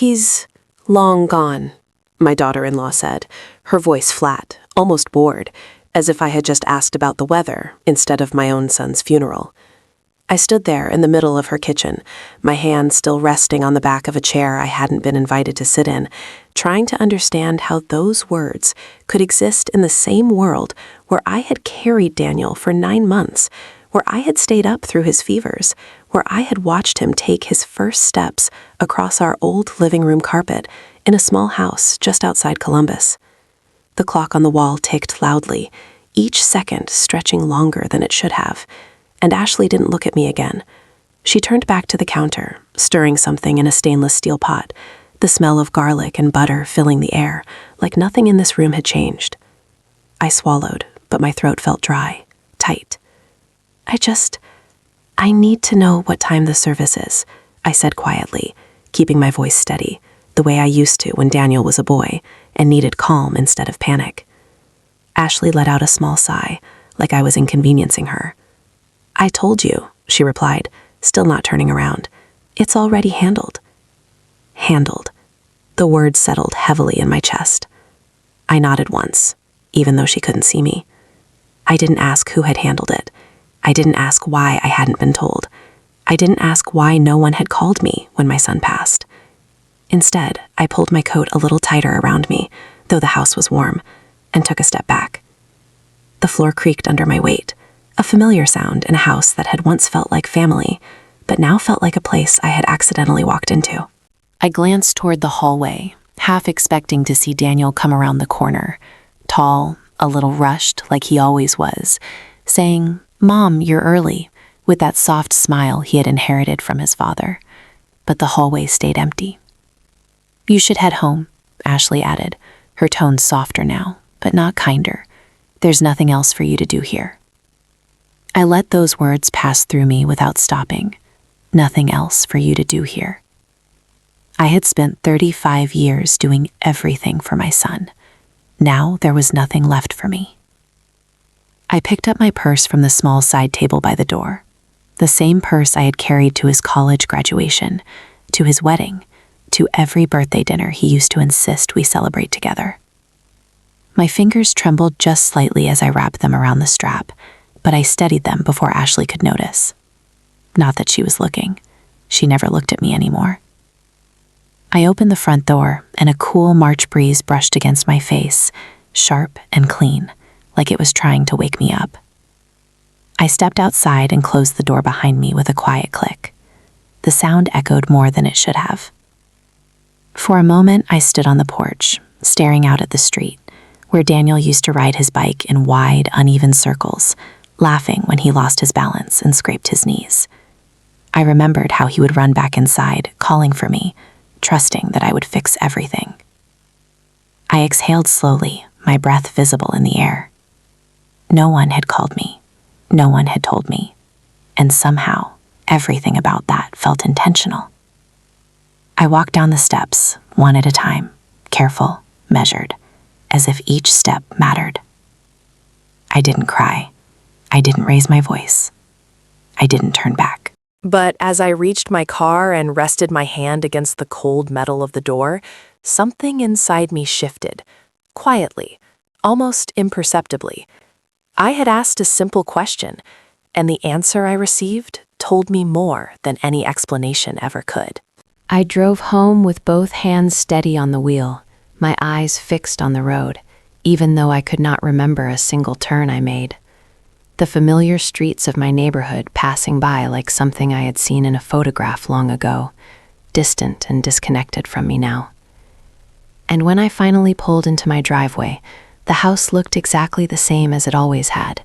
He's long gone, my daughter-in-law said, her voice flat, almost bored, as if I had just asked about the weather instead of my own son's funeral. I stood there in the middle of her kitchen, my hand still resting on the back of a chair I hadn't been invited to sit in, trying to understand how those words could exist in the same world where I had carried Daniel for 9 months, where I had stayed up through his fevers, where I had watched him take his first steps across our old living room carpet in a small house just outside Columbus. The clock on the wall ticked loudly, each second stretching longer than it should have, and Ashley didn't look at me again. She turned back to the counter, stirring something in a stainless steel pot, the smell of garlic and butter filling the air, like nothing in this room had changed. I swallowed, but my throat felt dry, tight. I need to know what time the service is, I said quietly, keeping my voice steady, the way I used to when Daniel was a boy and needed calm instead of panic. Ashley let out a small sigh, like I was inconveniencing her. I told you, she replied, still not turning around. It's already handled. Handled. The word settled heavily in my chest. I nodded once, even though she couldn't see me. I didn't ask who had handled it. I didn't ask why I hadn't been told. I didn't ask why no one had called me when my son passed. Instead, I pulled my coat a little tighter around me, though the house was warm, and took a step back. The floor creaked under my weight, a familiar sound in a house that had once felt like family, but now felt like a place I had accidentally walked into. I glanced toward the hallway, half expecting to see Daniel come around the corner, tall, a little rushed like he always was, saying, "Mom, you're early," with that soft smile he had inherited from his father. But the hallway stayed empty. "You should head home," Ashley added, her tone softer now, but not kinder. "There's nothing else for you to do here." I let those words pass through me without stopping. Nothing else for you to do here. I had spent 35 years doing everything for my son. Now there was nothing left for me. I picked up my purse from the small side table by the door, the same purse I had carried to his college graduation, to his wedding, to every birthday dinner he used to insist we celebrate together. My fingers trembled just slightly as I wrapped them around the strap, but I steadied them before Ashley could notice. Not that she was looking. She never looked at me anymore. I opened the front door, and a cool March breeze brushed against my face, sharp and clean, like it was trying to wake me up. I stepped outside and closed the door behind me with a quiet click. The sound echoed more than it should have. For a moment, I stood on the porch, staring out at the street, where Daniel used to ride his bike in wide, uneven circles, laughing when he lost his balance and scraped his knees. I remembered how he would run back inside, calling for me, trusting that I would fix everything. I exhaled slowly, my breath visible in the air. No one had called me. No one had told me. And somehow, everything about that felt intentional. I walked down the steps, one at a time, careful, measured, as if each step mattered. I didn't cry. I didn't raise my voice. I didn't turn back. But as I reached my car and rested my hand against the cold metal of the door, something inside me shifted, quietly, almost imperceptibly. I had asked a simple question, and the answer I received told me more than any explanation ever could. I drove home with both hands steady on the wheel, my eyes fixed on the road, even though I could not remember a single turn I made. The familiar streets of my neighborhood passing by like something I had seen in a photograph long ago, distant and disconnected from me now. And when I finally pulled into my driveway, the house looked exactly the same as it always had.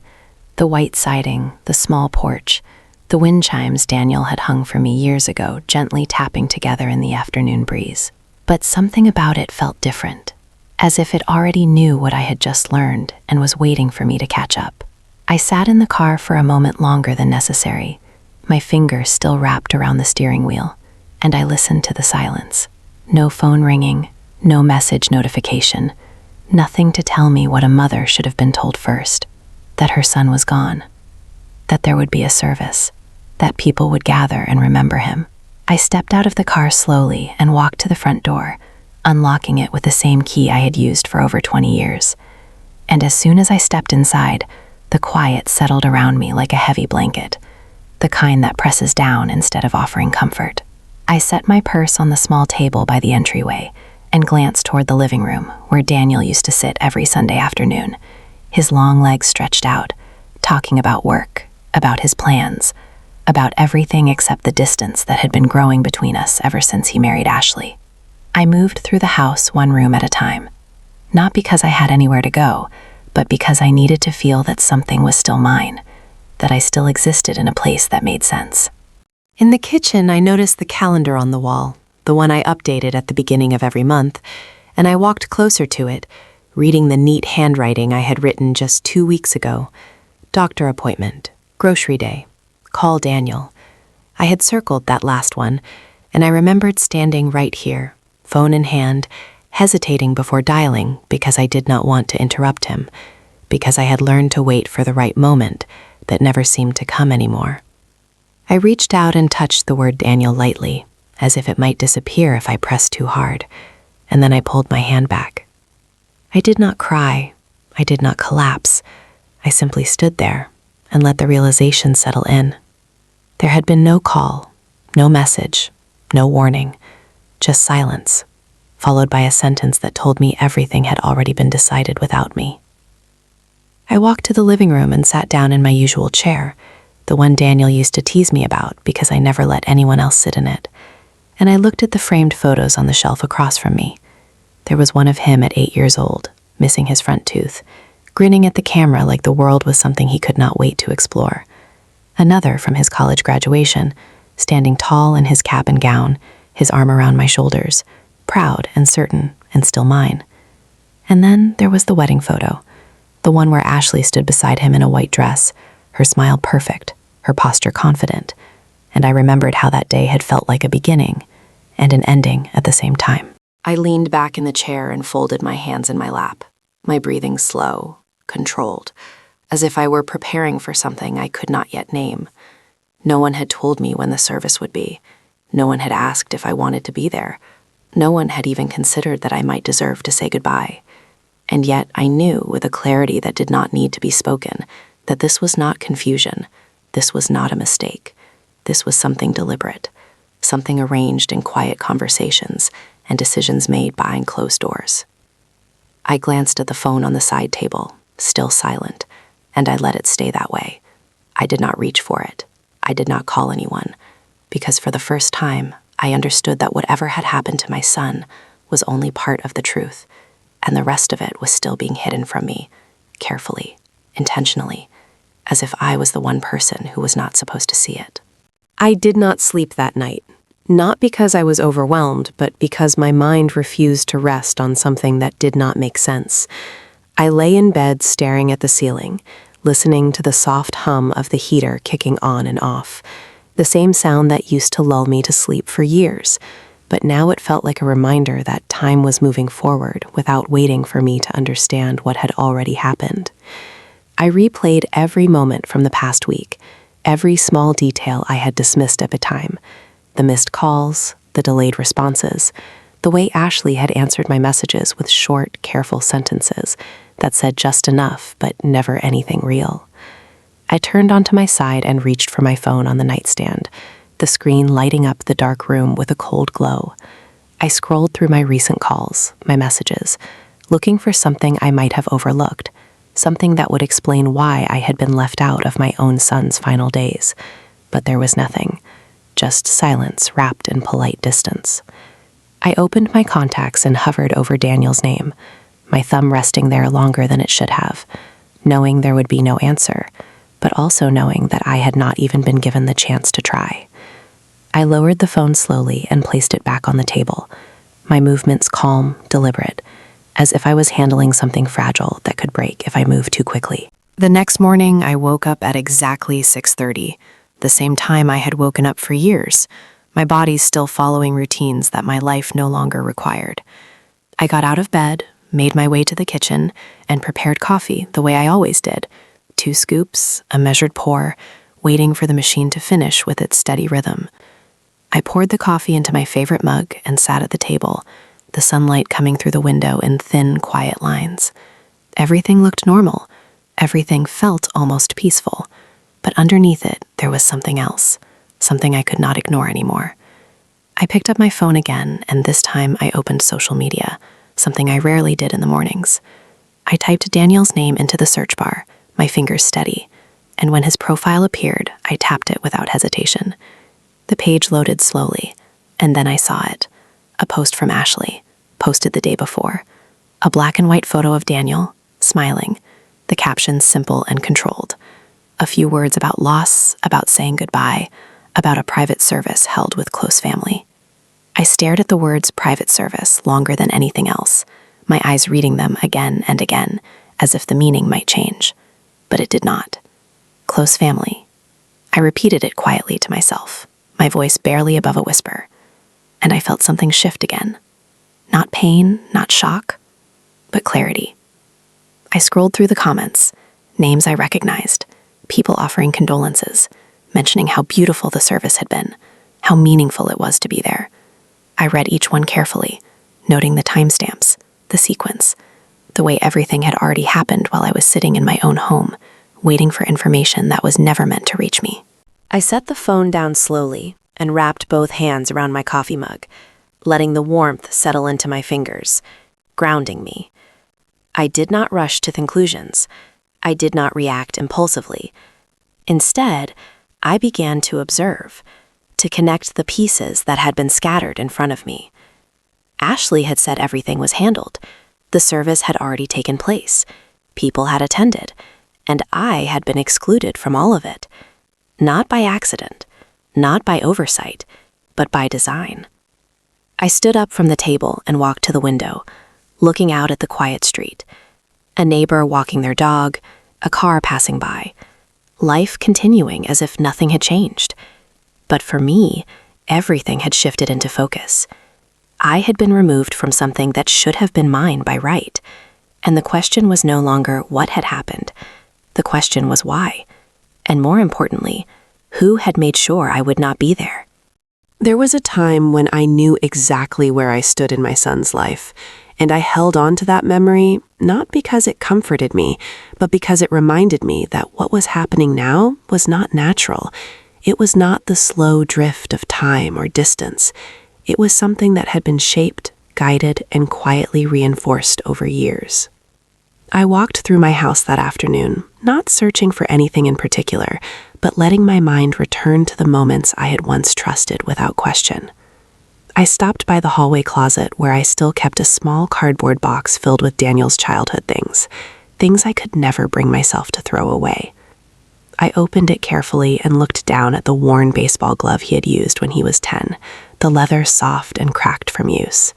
The white siding, the small porch, the wind chimes Daniel had hung for me years ago, gently tapping together in the afternoon breeze. But something about it felt different, as if it already knew what I had just learned and was waiting for me to catch up. I sat in the car for a moment longer than necessary, my fingers still wrapped around the steering wheel, and I listened to the silence. No phone ringing, no message notification, nothing to tell me what a mother should have been told first, that her son was gone, that there would be a service, that people would gather and remember him. I stepped out of the car slowly and walked to the front door, unlocking it with the same key I had used for over 20 years. And as soon as I stepped inside, the quiet settled around me like a heavy blanket, the kind that presses down instead of offering comfort. I set my purse on the small table by the entryway and glanced toward the living room where Daniel used to sit every Sunday afternoon, his long legs stretched out, talking about work, about his plans, about everything except the distance that had been growing between us ever since he married Ashley. I moved through the house one room at a time, not because I had anywhere to go, but because I needed to feel that something was still mine, that I still existed in a place that made sense. In the kitchen, I noticed the calendar on the wall, the one I updated at the beginning of every month, and I walked closer to it, reading the neat handwriting I had written just 2 weeks ago. Doctor appointment, grocery day, call Daniel. I had circled that last one, and I remembered standing right here, phone in hand, hesitating before dialing because I did not want to interrupt him, because I had learned to wait for the right moment that never seemed to come anymore. I reached out and touched the word Daniel lightly, as if it might disappear if I pressed too hard, and then I pulled my hand back. I did not cry. I did not collapse. I simply stood there and let the realization settle in. There had been no call, no message, no warning, just silence, followed by a sentence that told me everything had already been decided without me. I walked to the living room and sat down in my usual chair, the one Daniel used to tease me about because I never let anyone else sit in it, and I looked at the framed photos on the shelf across from me. There was one of him at 8 years old, missing his front tooth, grinning at the camera like the world was something he could not wait to explore. Another from his college graduation, standing tall in his cap and gown, his arm around my shoulders, proud and certain and still mine. And then there was the wedding photo, the one where Ashley stood beside him in a white dress, her smile perfect, her posture confident, and I remembered how that day had felt like a beginning and an ending at the same time. I leaned back in the chair and folded my hands in my lap, my breathing slow, controlled, as if I were preparing for something I could not yet name. No one had told me when the service would be. No one had asked if I wanted to be there. No one had even considered that I might deserve to say goodbye. And yet I knew with a clarity that did not need to be spoken that this was not confusion. This was not a mistake. This was something deliberate, something arranged in quiet conversations and decisions made behind closed doors. I glanced at the phone on the side table, still silent, and I let it stay that way. I did not reach for it. I did not call anyone, because for the first time, I understood that whatever had happened to my son was only part of the truth, and the rest of it was still being hidden from me, carefully, intentionally, as if I was the one person who was not supposed to see it. I did not sleep that night, not because I was overwhelmed, but because my mind refused to rest on something that did not make sense. I lay in bed staring at the ceiling, listening to the soft hum of the heater kicking on and off, the same sound that used to lull me to sleep for years, but now it felt like a reminder that time was moving forward without waiting for me to understand what had already happened. I replayed every moment from the past week, every small detail I had dismissed at the time, the missed calls, the delayed responses, the way Ashley had answered my messages with short, careful sentences that said just enough but never anything real. I turned onto my side and reached for my phone on the nightstand, the screen lighting up the dark room with a cold glow. I scrolled through my recent calls, my messages, looking for something I might have overlooked, something that would explain why I had been left out of my own son's final days. But there was nothing, just silence wrapped in polite distance. I opened my contacts and hovered over Daniel's name, my thumb resting there longer than it should have, knowing there would be no answer, but also knowing that I had not even been given the chance to try. I lowered the phone slowly and placed it back on the table, my movements calm, deliberate, as if I was handling something fragile that could break if I moved too quickly. The next morning, I woke up at exactly 6:30, the same time I had woken up for years, my body still following routines that my life no longer required. I got out of bed, made my way to the kitchen, and prepared coffee the way I always did. 2 scoops, a measured pour, waiting for the machine to finish with its steady rhythm. I poured the coffee into my favorite mug and sat at the table, the sunlight coming through the window in thin, quiet lines. Everything looked normal. Everything felt almost peaceful. But underneath it, there was something else, something I could not ignore anymore. I picked up my phone again, and this time I opened social media, something I rarely did in the mornings. I typed Daniel's name into the search bar, my fingers steady, and when his profile appeared, I tapped it without hesitation. The page loaded slowly, and then I saw it. A post from Ashley, posted the day before. A black and white photo of Daniel, smiling, the caption simple and controlled. A few words about loss, about saying goodbye, about a private service held with close family. I stared at the words private service longer than anything else, my eyes reading them again and again, as if the meaning might change. But it did not. Close family. I repeated it quietly to myself, my voice barely above a whisper, and I felt something shift again. Not pain, not shock, but clarity. I scrolled through the comments, names I recognized, people offering condolences, mentioning how beautiful the service had been, how meaningful it was to be there. I read each one carefully, noting the timestamps, the sequence, the way everything had already happened while I was sitting in my own home, waiting for information that was never meant to reach me. I set the phone down slowly and wrapped both hands around my coffee mug, letting the warmth settle into my fingers, grounding me. I did not rush to conclusions. I did not react impulsively. Instead, I began to observe, to connect the pieces that had been scattered in front of me. Ashley had said everything was handled. The service had already taken place. People had attended, and I had been excluded from all of it. Not by accident, not by oversight, but by design. I stood up from the table and walked to the window, looking out at the quiet street. A neighbor walking their dog, a car passing by. Life continuing as if nothing had changed. But for me, everything had shifted into focus. I had been removed from something that should have been mine by right, and the question was no longer what had happened. The question was why, and more importantly, who had made sure I would not be there? There was a time when I knew exactly where I stood in my son's life, and I held on to that memory not because it comforted me, but because it reminded me that what was happening now was not natural. It was not the slow drift of time or distance. It was something that had been shaped, guided, and quietly reinforced over years. I walked through my house that afternoon, not searching for anything in particular, but letting my mind return to the moments I had once trusted without question. I stopped by the hallway closet where I still kept a small cardboard box filled with Daniel's childhood things I could never bring myself to throw away. I opened it carefully and looked down at the worn baseball glove he had used when he was 10, the leather soft and cracked from use.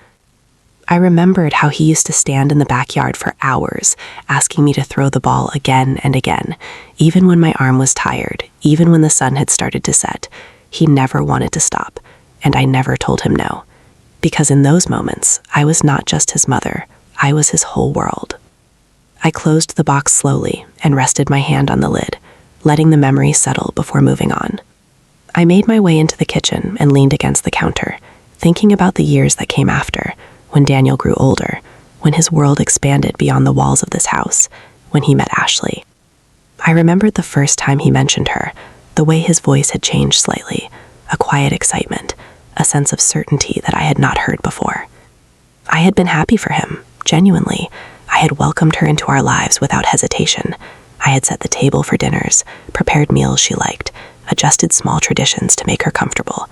I remembered how he used to stand in the backyard for hours, asking me to throw the ball again and again, even when my arm was tired, even when the sun had started to set. He never wanted to stop, and I never told him no, because in those moments, I was not just his mother, I was his whole world. I closed the box slowly and rested my hand on the lid, letting the memory settle before moving on. I made my way into the kitchen and leaned against the counter, thinking about the years that came after, when Daniel grew older, when his world expanded beyond the walls of this house, when he met Ashley. I remembered the first time he mentioned her, the way his voice had changed slightly, a quiet excitement, a sense of certainty that I had not heard before. I had been happy for him, genuinely. I had welcomed her into our lives without hesitation. I had set the table for dinners, prepared meals she liked, adjusted small traditions to make her comfortable.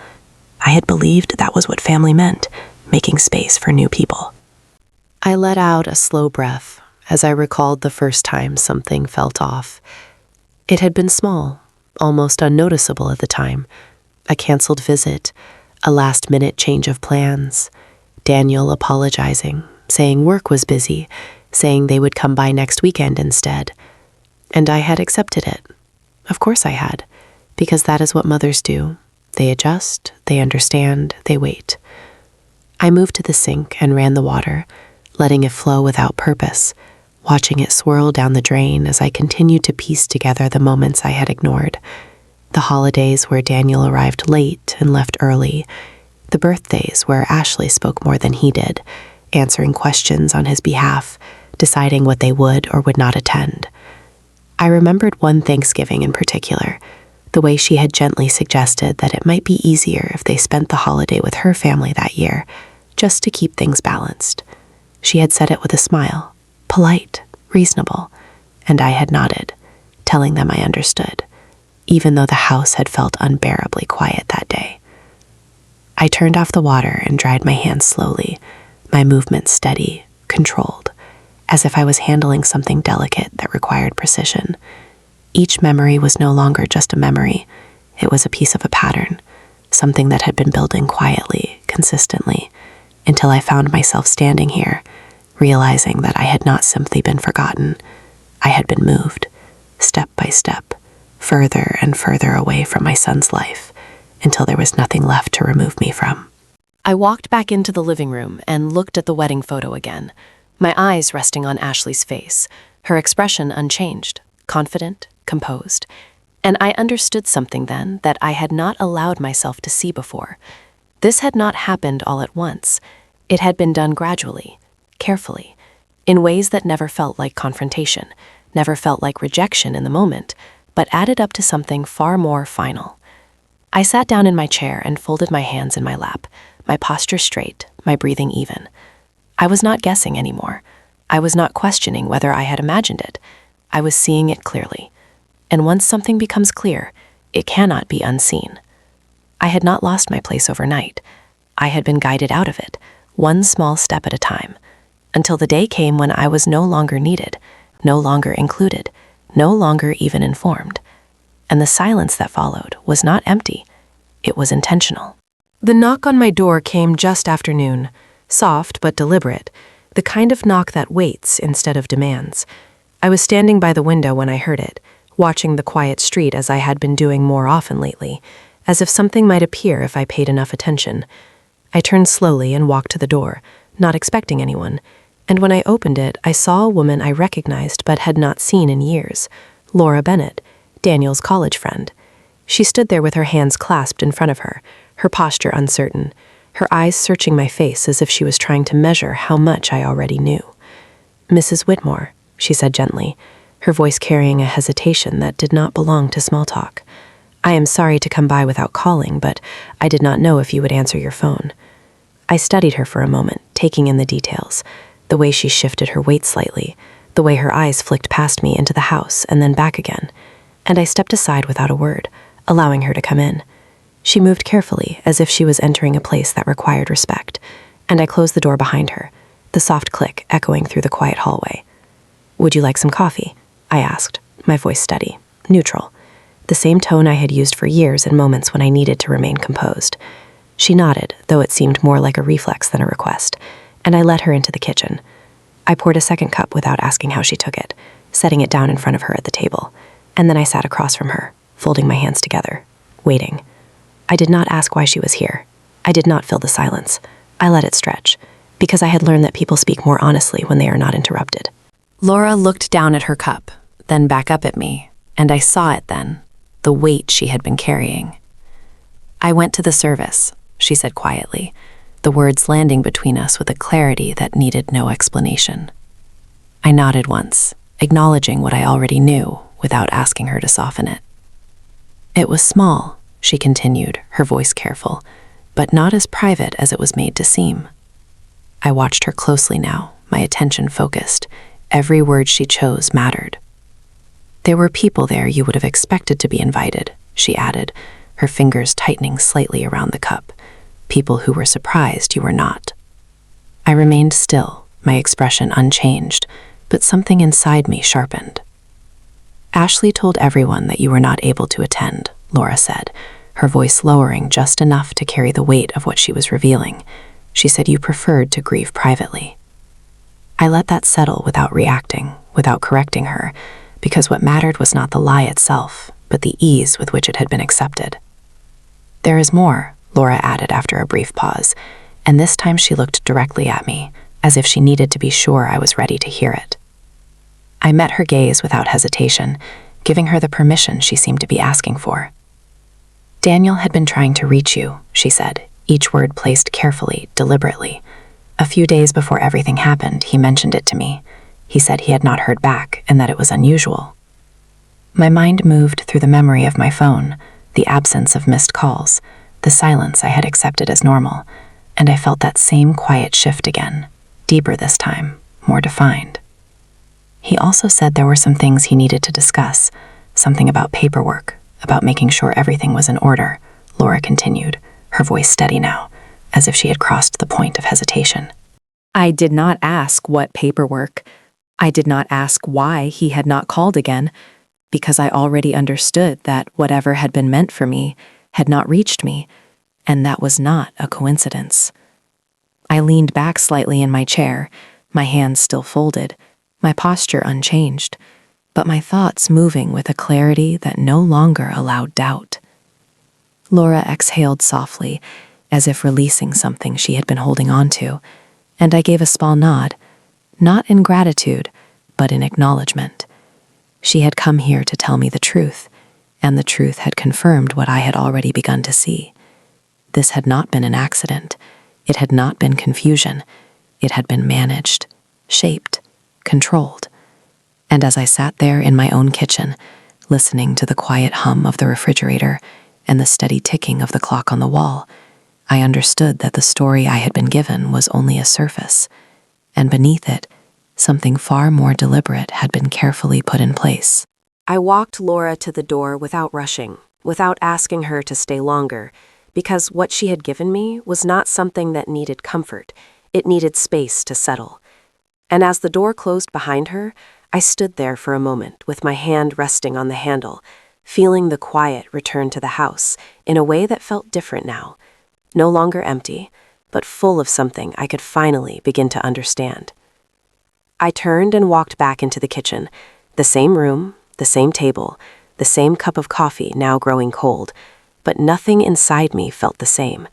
I had believed that was what family meant, making space for new people. I let out a slow breath as I recalled the first time something felt off. It had been small, almost unnoticeable at the time. A canceled visit, a last-minute change of plans, Daniel apologizing, saying work was busy, saying they would come by next weekend instead. And I had accepted it. Of course I had, because that is what mothers do. They adjust, they understand, they wait. I moved to the sink and ran the water, letting it flow without purpose, watching it swirl down the drain as I continued to piece together the moments I had ignored. The holidays where Daniel arrived late and left early. The birthdays where Ashley spoke more than he did, answering questions on his behalf, deciding what they would or would not attend. I remembered one Thanksgiving in particular, the way she had gently suggested that it might be easier if they spent the holiday with her family that year, just to keep things balanced. She had said it with a smile, polite, reasonable, and I had nodded, telling them I understood, even though the house had felt unbearably quiet that day. I turned off the water and dried my hands slowly, my movements steady, controlled, as if I was handling something delicate that required precision. Each memory was no longer just a memory. It was a piece of a pattern, something that had been building quietly, consistently, until I found myself standing here, realizing that I had not simply been forgotten. I had been moved, step by step, further and further away from my son's life, until there was nothing left to remove me from. I walked back into the living room and looked at the wedding photo again, my eyes resting on Ashley's face, her expression unchanged, confident, composed. And I understood something then that I had not allowed myself to see before. This had not happened all at once. It had been done gradually, carefully, in ways that never felt like confrontation, never felt like rejection in the moment, but added up to something far more final. I sat down in my chair and folded my hands in my lap, my posture straight, my breathing even. I was not guessing anymore. I was not questioning whether I had imagined it. I was seeing it clearly. And once something becomes clear, it cannot be unseen. I had not lost my place overnight. I had been guided out of it, one small step at a time, until the day came when I was no longer needed, no longer included, no longer even informed. And the silence that followed was not empty. It was intentional. The knock on my door came just after noon, soft but deliberate, the kind of knock that waits instead of demands. I was standing by the window when I heard it, watching the quiet street as I had been doing more often lately, as if something might appear if I paid enough attention. I turned slowly and walked to the door, not expecting anyone, and when I opened it, I saw a woman I recognized but had not seen in years, Laura Bennett, Daniel's college friend. She stood there with her hands clasped in front of her, her posture uncertain, her eyes searching my face as if she was trying to measure how much I already knew. "Mrs. Whitmore," she said gently, her voice carrying a hesitation that did not belong to small talk. "I am sorry to come by without calling, but I did not know if you would answer your phone." I studied her for a moment, taking in the details, the way she shifted her weight slightly, the way her eyes flicked past me into the house and then back again, and I stepped aside without a word, allowing her to come in. She moved carefully, as if she was entering a place that required respect, and I closed the door behind her, the soft click echoing through the quiet hallway. "Would you like some coffee?" I asked, my voice steady, neutral, the same tone I had used for years in moments when I needed to remain composed. She nodded, though it seemed more like a reflex than a request, and I led her into the kitchen. I poured a second cup without asking how she took it, setting it down in front of her at the table, and then I sat across from her, folding my hands together, waiting. I did not ask why she was here. I did not fill the silence. I let it stretch, because I had learned that people speak more honestly when they are not interrupted. Laura looked down at her cup, then back up at me, and I saw it then, the weight she had been carrying. "I went to the service," she said quietly, the words landing between us with a clarity that needed no explanation. I nodded once, acknowledging what I already knew without asking her to soften it. "It was small," she continued, her voice careful, "but not as private as it was made to seem." I watched her closely now, my attention focused. Every word she chose mattered. "There were people there you would have expected to be invited," she added, her fingers tightening slightly around the cup. "People who were surprised you were not." I remained still, my expression unchanged, but something inside me sharpened. "Ashley told everyone that you were not able to attend," Laura said, her voice lowering just enough to carry the weight of what she was revealing. "She said you preferred to grieve privately." I let that settle without reacting, without correcting her, because what mattered was not the lie itself, but the ease with which it had been accepted. "There is more," Laura added after a brief pause, and this time she looked directly at me, as if she needed to be sure I was ready to hear it. I met her gaze without hesitation, giving her the permission she seemed to be asking for. Daniel had been trying to reach you, she said, each word placed carefully, deliberately. A few days before everything happened, he mentioned it to me. He said he had not heard back and that it was unusual. My mind moved through the memory of my phone, the absence of missed calls, the silence I had accepted as normal, and I felt that same quiet shift again, deeper this time, more defined. He also said there were some things he needed to discuss, something about paperwork, about making sure everything was in order, Laura continued, her voice steady now, as if she had crossed the point of hesitation. I did not ask what paperwork. I did not ask why he had not called again, because I already understood that whatever had been meant for me had not reached me, and that was not a coincidence. I leaned back slightly in my chair, my hands still folded, my posture unchanged, but my thoughts moving with a clarity that no longer allowed doubt. Laura exhaled softly, as if releasing something she had been holding on to, and I gave a small nod, not in gratitude, but in acknowledgement. She had come here to tell me the truth, and the truth had confirmed what I had already begun to see. This had not been an accident. It had not been confusion. It had been managed, shaped, controlled. And as I sat there in my own kitchen, listening to the quiet hum of the refrigerator and the steady ticking of the clock on the wall, I understood that the story I had been given was only a surface, and beneath it, something far more deliberate had been carefully put in place. I walked Laura to the door without rushing, without asking her to stay longer, because what she had given me was not something that needed comfort. It needed space to settle. And as the door closed behind her, I stood there for a moment with my hand resting on the handle, feeling the quiet return to the house in a way that felt different now, no longer empty, but full of something I could finally begin to understand. I turned and walked back into the kitchen, the same room, the same table, the same cup of coffee now growing cold, but nothing inside me felt the same.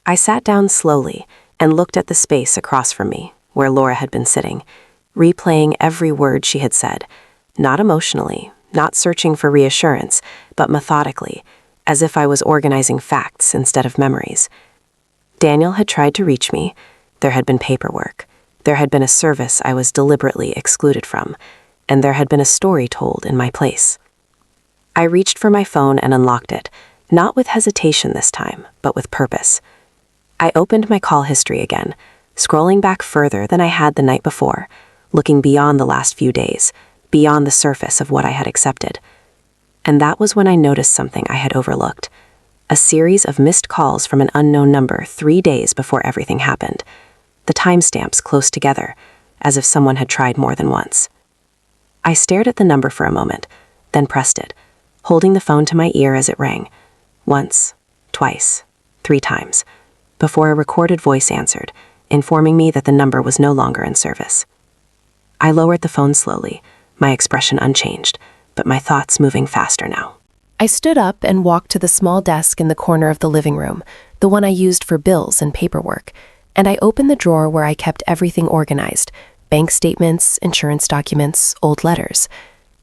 I sat down slowly and looked at the space across from me, where Laura had been sitting, replaying every word she had said, not emotionally, not searching for reassurance, but methodically, as if I was organizing facts instead of memories. Daniel had tried to reach me. There had been paperwork. There had been a service I was deliberately excluded from, and there had been a story told in my place. I reached for my phone and unlocked it, not with hesitation this time, but with purpose. I opened my call history again, scrolling back further than I had the night before, looking beyond the last few days, beyond the surface of what I had accepted. And that was when I noticed something I had overlooked, a series of missed calls from an unknown number 3 days before everything happened, the timestamps close together, as if someone had tried more than once. I stared at the number for a moment, then pressed it, holding the phone to my ear as it rang, once, twice, 3 times, before a recorded voice answered, informing me that the number was no longer in service. I lowered the phone slowly, my expression unchanged, but my thoughts moving faster now. I stood up and walked to the small desk in the corner of the living room, the one I used for bills and paperwork, and I opened the drawer where I kept everything organized, bank statements, insurance documents, old letters.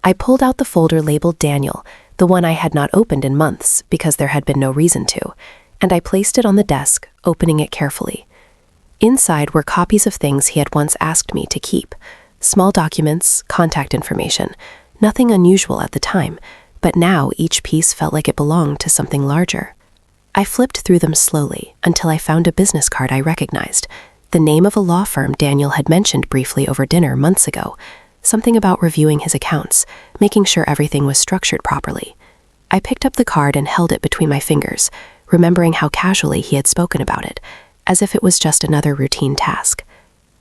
I pulled out the folder labeled Daniel, the one I had not opened in months because there had been no reason to, and I placed it on the desk, opening it carefully. Inside were copies of things he had once asked me to keep, small documents, contact information, nothing unusual at the time, but now each piece felt like it belonged to something larger. I flipped through them slowly until I found a business card I recognized, the name of a law firm Daniel had mentioned briefly over dinner months ago, something about reviewing his accounts, making sure everything was structured properly. I picked up the card and held it between my fingers, remembering how casually he had spoken about it, as if it was just another routine task.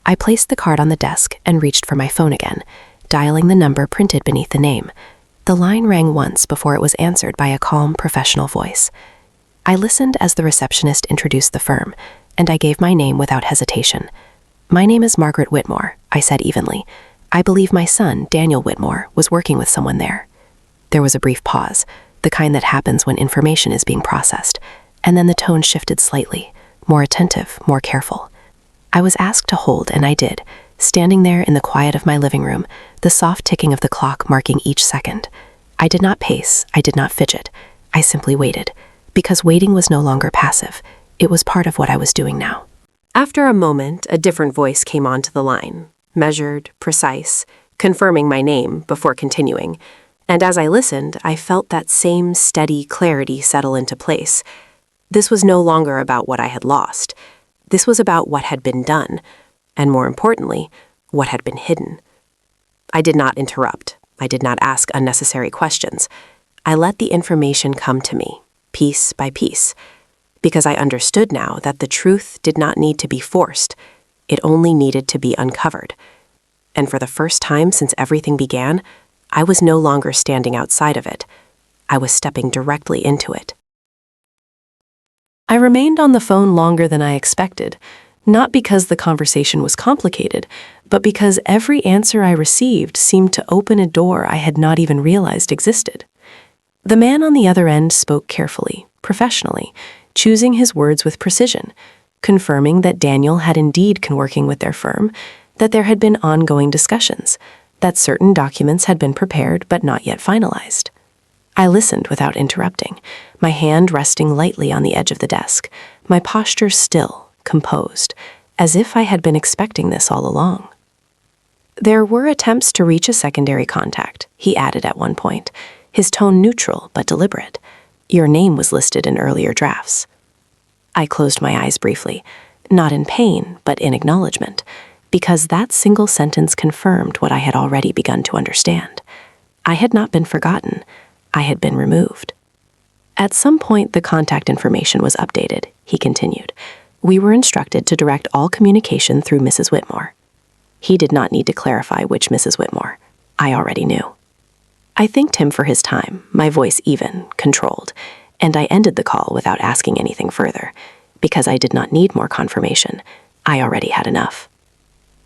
I placed the card on the desk and reached for my phone again, dialing the number printed beneath the name. The line rang once before it was answered by a calm, professional voice. I listened as the receptionist introduced the firm, and I gave my name without hesitation. "My name is Margaret Whitmore," I said evenly. "I believe my son, Daniel Whitmore, was working with someone there." There was a brief pause, the kind that happens when information is being processed, and then the tone shifted slightly, more attentive, more careful. I was asked to hold, and I did, standing there in the quiet of my living room, the soft ticking of the clock marking each second. I did not pace, I did not fidget. I simply waited, because waiting was no longer passive. It was part of what I was doing now. After a moment, a different voice came onto the line, measured, precise, confirming my name before continuing. And as I listened, I felt that same steady clarity settle into place. This was no longer about what I had lost. This was about what had been done, and more importantly, what had been hidden. I did not interrupt. I did not ask unnecessary questions. I let the information come to me, piece by piece, because I understood now that the truth did not need to be forced. It only needed to be uncovered. And for the first time since everything began, I was no longer standing outside of it. I was stepping directly into it. I remained on the phone longer than I expected, not because the conversation was complicated, but because every answer I received seemed to open a door I had not even realized existed. The man on the other end spoke carefully, professionally, choosing his words with precision, confirming that Daniel had indeed been working with their firm, that there had been ongoing discussions, that certain documents had been prepared but not yet finalized. I listened without interrupting, my hand resting lightly on the edge of the desk, my posture still, composed, as if I had been expecting this all along. There were attempts to reach a secondary contact, he added at one point, his tone neutral but deliberate. Your name was listed in earlier drafts. I closed my eyes briefly, not in pain, but in acknowledgement, because that single sentence confirmed what I had already begun to understand. I had not been forgotten. I had been removed. At some point, the contact information was updated, he continued. We were instructed to direct all communication through Mrs. Whitmore. He did not need to clarify which Mrs. Whitmore. I already knew. I thanked him for his time, my voice even, controlled, and I ended the call without asking anything further, because I did not need more confirmation. I already had enough.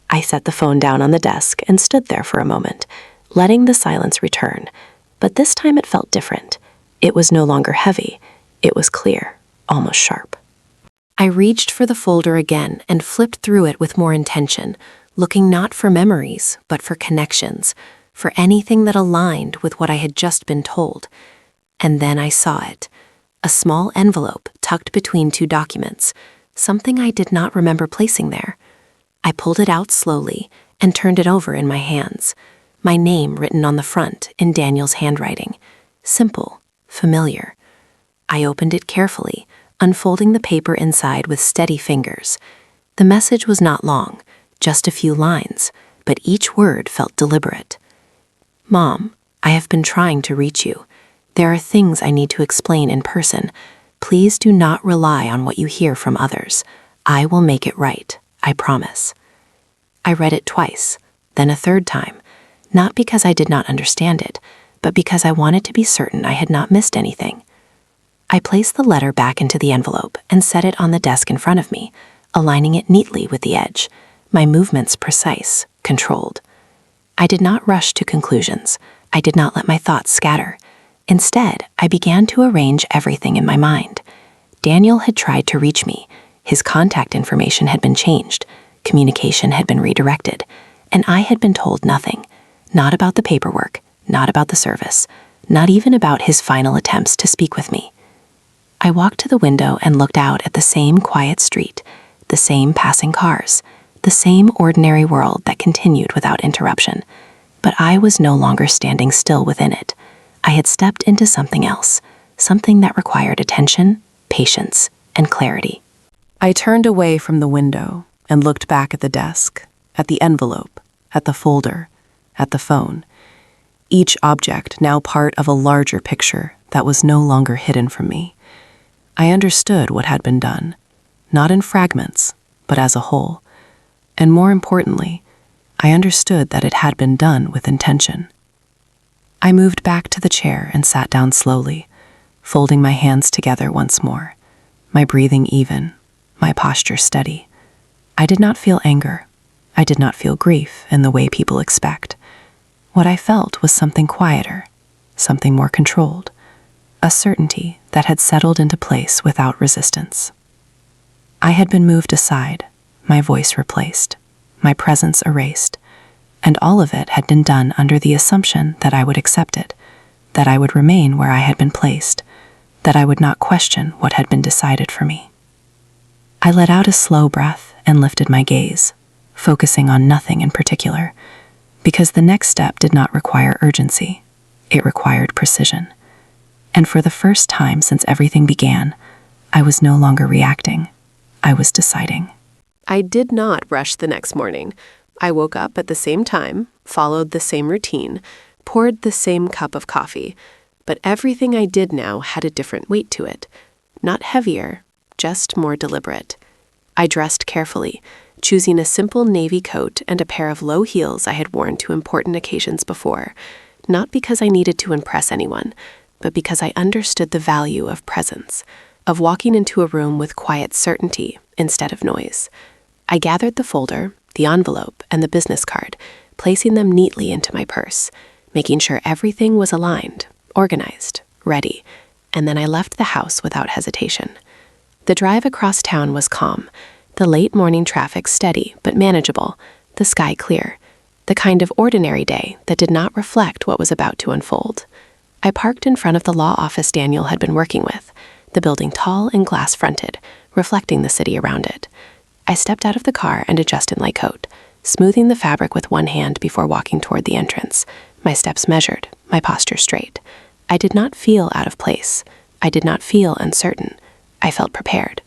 I set the phone down on the desk and stood there for a moment, letting the silence return, but this time it felt different. It was no longer heavy. It was clear, almost sharp. I reached for the folder again and flipped through it with more intention, looking not for memories, but for connections, for anything that aligned with what I had just been told. And then I saw it, a small envelope tucked between two documents, something I did not remember placing there. I pulled it out slowly and turned it over in my hands, my name written on the front in Daniel's handwriting, simple, familiar. I opened it carefully, unfolding the paper inside with steady fingers. The message was not long, just a few lines, but each word felt deliberate. Mom, I have been trying to reach you. There are things I need to explain in person. Please do not rely on what you hear from others. I will make it right, I promise. I read it twice, then a third time, not because I did not understand it, but because I wanted to be certain I had not missed anything. I placed the letter back into the envelope and set it on the desk in front of me, aligning it neatly with the edge, my movements precise, controlled. I did not rush to conclusions. I did not let my thoughts scatter. Instead, I began to arrange everything in my mind. Daniel had tried to reach me. His contact information had been changed. Communication had been redirected. And I had been told nothing. Not about the paperwork, not about the service, not even about his final attempts to speak with me. I walked to the window and looked out at the same quiet street, the same passing cars, the same ordinary world that continued without interruption. But I was no longer standing still within it. I had stepped into something else, something that required attention, patience, and clarity. I turned away from the window and looked back at the desk, at the envelope, at the folder, at the phone. Each object now part of a larger picture that was no longer hidden from me. I understood what had been done, not in fragments, but as a whole. And more importantly, I understood that it had been done with intention. I moved back to the chair and sat down slowly, folding my hands together once more, my breathing even, my posture steady. I did not feel anger. I did not feel grief in the way people expect. What I felt was something quieter, something more controlled, a certainty that had settled into place without resistance. I had been moved aside, my voice replaced, my presence erased, and all of it had been done under the assumption that I would accept it, that I would remain where I had been placed, that I would not question what had been decided for me. I let out a slow breath and lifted my gaze, focusing on nothing in particular, because the next step did not require urgency. It required precision. And for the first time since everything began, I was no longer reacting. I was deciding. I did not brush the next morning. I woke up at the same time, followed the same routine, poured the same cup of coffee, but everything I did now had a different weight to it. Not heavier, just more deliberate. I dressed carefully, choosing a simple navy coat and a pair of low heels I had worn to important occasions before, not because I needed to impress anyone, but because I understood the value of presence, of walking into a room with quiet certainty instead of noise. I gathered the folder, the envelope, and the business card, placing them neatly into my purse, making sure everything was aligned, organized, ready, and then I left the house without hesitation. The drive across town was calm, the late morning traffic steady but manageable, the sky clear, the kind of ordinary day that did not reflect what was about to unfold. I parked in front of the law office Daniel had been working with, the building tall and glass-fronted, reflecting the city around it. I stepped out of the car and adjusted my coat, smoothing the fabric with one hand before walking toward the entrance, my steps measured, my posture straight. I did not feel out of place. I did not feel uncertain. I felt prepared.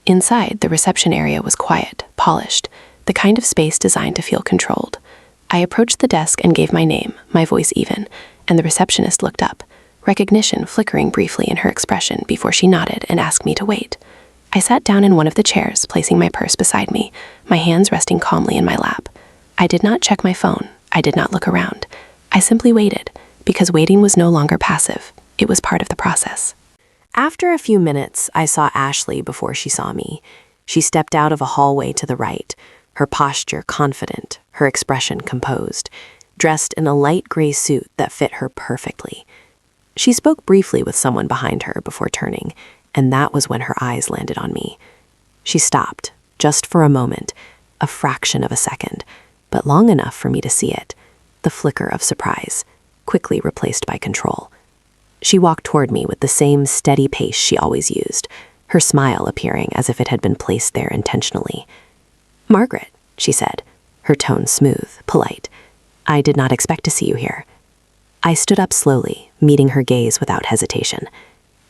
Inside, the reception area was quiet, polished, the kind of space designed to feel controlled. I approached the desk and gave my name, my voice even, and the receptionist looked up, recognition flickering briefly in her expression before she nodded and asked me to wait. I sat down in one of the chairs, placing my purse beside me, my hands resting calmly in my lap. I did not check my phone. I did not look around. I simply waited, because waiting was no longer passive. It was part of the process. After a few minutes, I saw Ashley before she saw me. She stepped out of a hallway to the right, her posture confident, her expression composed, dressed in a light gray suit that fit her perfectly. She spoke briefly with someone behind her before turning, and that was when her eyes landed on me. She stopped, just for a moment, a fraction of a second, but long enough for me to see it, the flicker of surprise, quickly replaced by control. She walked toward me with the same steady pace she always used, her smile appearing as if it had been placed there intentionally. "Margaret," she said, her tone smooth, polite. "I did not expect to see you here." I stood up slowly, meeting her gaze without hesitation.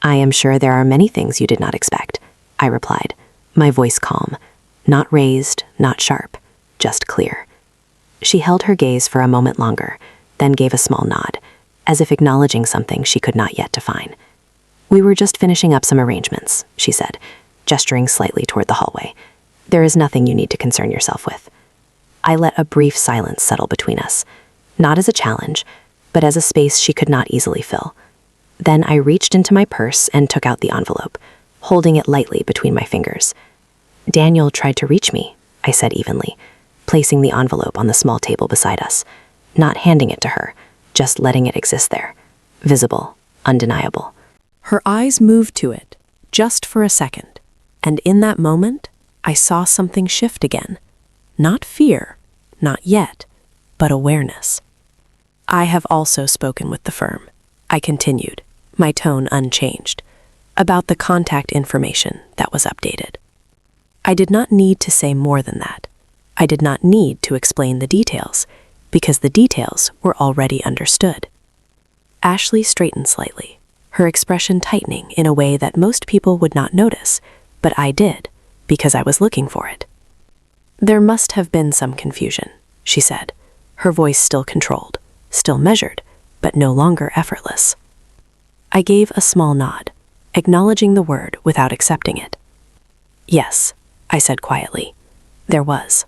"I am sure there are many things you did not expect," I replied, my voice calm, not raised, not sharp, just clear. She held her gaze for a moment longer, then gave a small nod, as if acknowledging something she could not yet define. "We were just finishing up some arrangements," she said, gesturing slightly toward the hallway. "There is nothing you need to concern yourself with." I let a brief silence settle between us, not as a challenge, but as a space she could not easily fill. Then I reached into my purse and took out the envelope, holding it lightly between my fingers. "Daniel tried to reach me," I said evenly, placing the envelope on the small table beside us, not handing it to her, just letting it exist there, visible, undeniable. Her eyes moved to it, just for a second, and in that moment, I saw something shift again. Not fear, not yet, but awareness. "I have also spoken with the firm," I continued, my tone unchanged, "about the contact information that was updated." I did not need to say more than that. I did not need to explain the details, because the details were already understood. Ashley straightened slightly, her expression tightening in a way that most people would not notice, but I did, because I was looking for it. "There must have been some confusion," she said, her voice still controlled, still measured, but no longer effortless. I gave a small nod, acknowledging the word without accepting it. "Yes," I said quietly, "there was."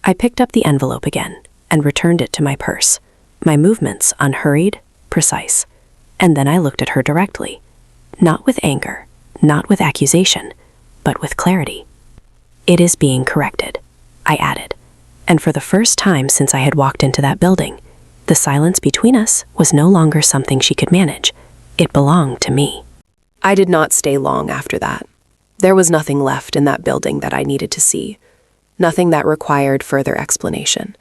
I picked up the envelope again and returned it to my purse, my movements unhurried, precise, and then I looked at her directly, not with anger, not with accusation, but with clarity. "It is being corrected," I added, and for the first time since I had walked into that building, the silence between us was no longer something she could manage. It belonged to me. I did not stay long after that. There was nothing left in that building that I needed to see, nothing that required further explanation.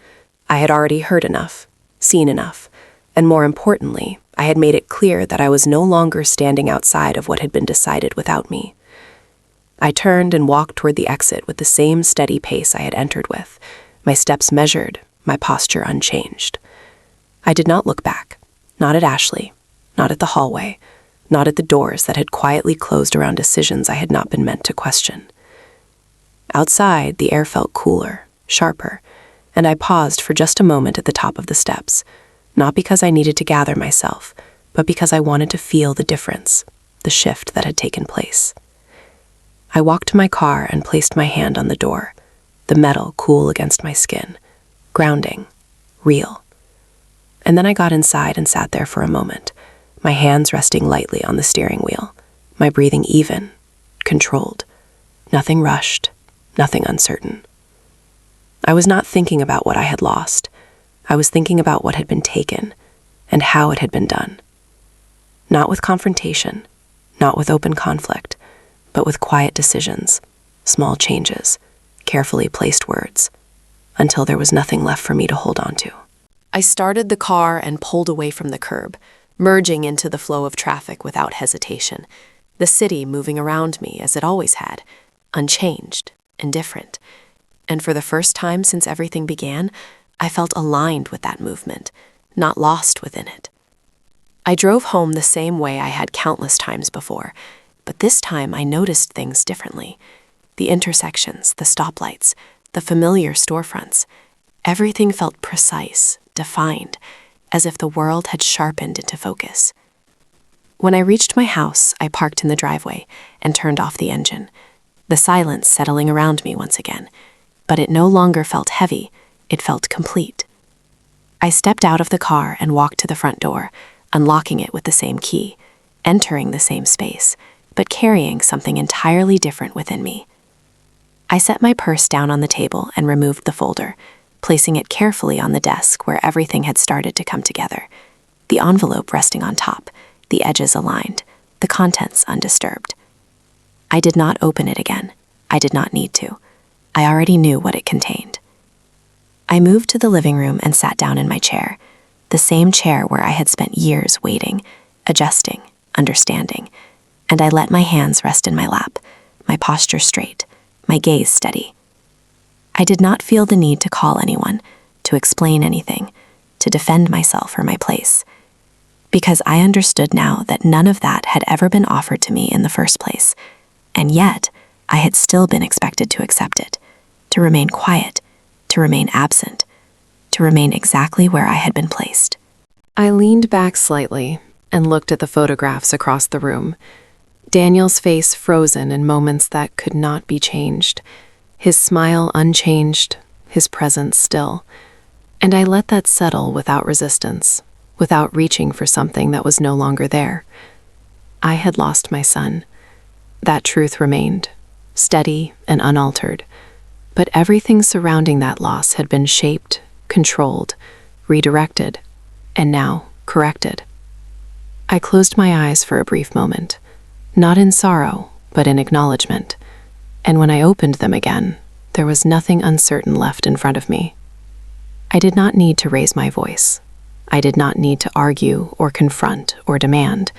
I had already heard enough, seen enough. And more importantly, I had made it clear that I was no longer standing outside of what had been decided without me. I turned and walked toward the exit with the same steady pace I had entered with, my steps measured, my posture unchanged. I did not look back, not at Ashley, not at the hallway, not at the doors that had quietly closed around decisions I had not been meant to question. Outside, the air felt cooler, sharper, and I paused for just a moment at the top of the steps, not because I needed to gather myself, but because I wanted to feel the difference, the shift that had taken place. I walked to my car and placed my hand on the door, the metal cool against my skin, grounding, real. And then I got inside and sat there for a moment, my hands resting lightly on the steering wheel, my breathing even, controlled, nothing rushed, nothing uncertain. I was not thinking about what I had lost. I was thinking about what had been taken and how it had been done. Not with confrontation, not with open conflict, but with quiet decisions, small changes, carefully placed words, until there was nothing left for me to hold on to. I started the car and pulled away from the curb, merging into the flow of traffic without hesitation, the city moving around me as it always had, unchanged, indifferent. And for the first time since everything began, I felt aligned with that movement, not lost within it. I drove home the same way I had countless times before, but this time I noticed things differently. The intersections, the stoplights, the familiar storefronts, everything felt precise, defined, as if the world had sharpened into focus. When I reached my house, I parked in the driveway and turned off the engine, the silence settling around me once again. But it no longer felt heavy, it felt complete. I stepped out of the car and walked to the front door, unlocking it with the same key, entering the same space, but carrying something entirely different within me. I set my purse down on the table and removed the folder, placing it carefully on the desk where everything had started to come together, the envelope resting on top, the edges aligned, the contents undisturbed. I did not open it again. I did not need to. I already knew what it contained. I moved to the living room and sat down in my chair, the same chair where I had spent years waiting, adjusting, understanding, and I let my hands rest in my lap, my posture straight, my gaze steady. I did not feel the need to call anyone, to explain anything, to defend myself or my place, because I understood now that none of that had ever been offered to me in the first place, and yet I had still been expected to accept it, to remain quiet, to remain absent, to remain exactly where I had been placed. I leaned back slightly and looked at the photographs across the room. Daniel's face frozen in moments that could not be changed, his smile unchanged, his presence still. And I let that settle without resistance, without reaching for something that was no longer there. I had lost my son. That truth remained, steady and unaltered. But everything surrounding that loss had been shaped, controlled, redirected, and now corrected. I closed my eyes for a brief moment, not in sorrow, but in acknowledgement. And when I opened them again, there was nothing uncertain left in front of me. I did not need to raise my voice. I did not need to argue or confront or demand,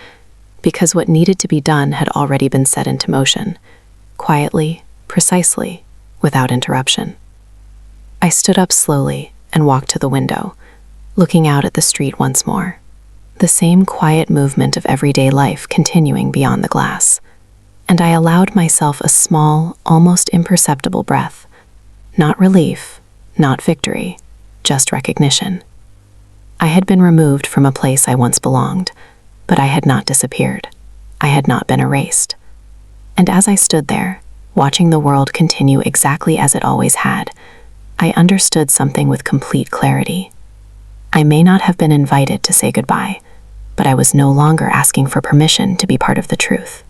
because what needed to be done had already been set into motion, quietly, precisely, without interruption. I stood up slowly and walked to the window, looking out at the street once more, the same quiet movement of everyday life continuing beyond the glass. And I allowed myself a small, almost imperceptible breath. Not relief, not victory, just recognition. I had been removed from a place I once belonged, but I had not disappeared. I had not been erased. And as I stood there, watching the world continue exactly as it always had, I understood something with complete clarity. I may not have been invited to say goodbye, but I was no longer asking for permission to be part of the truth.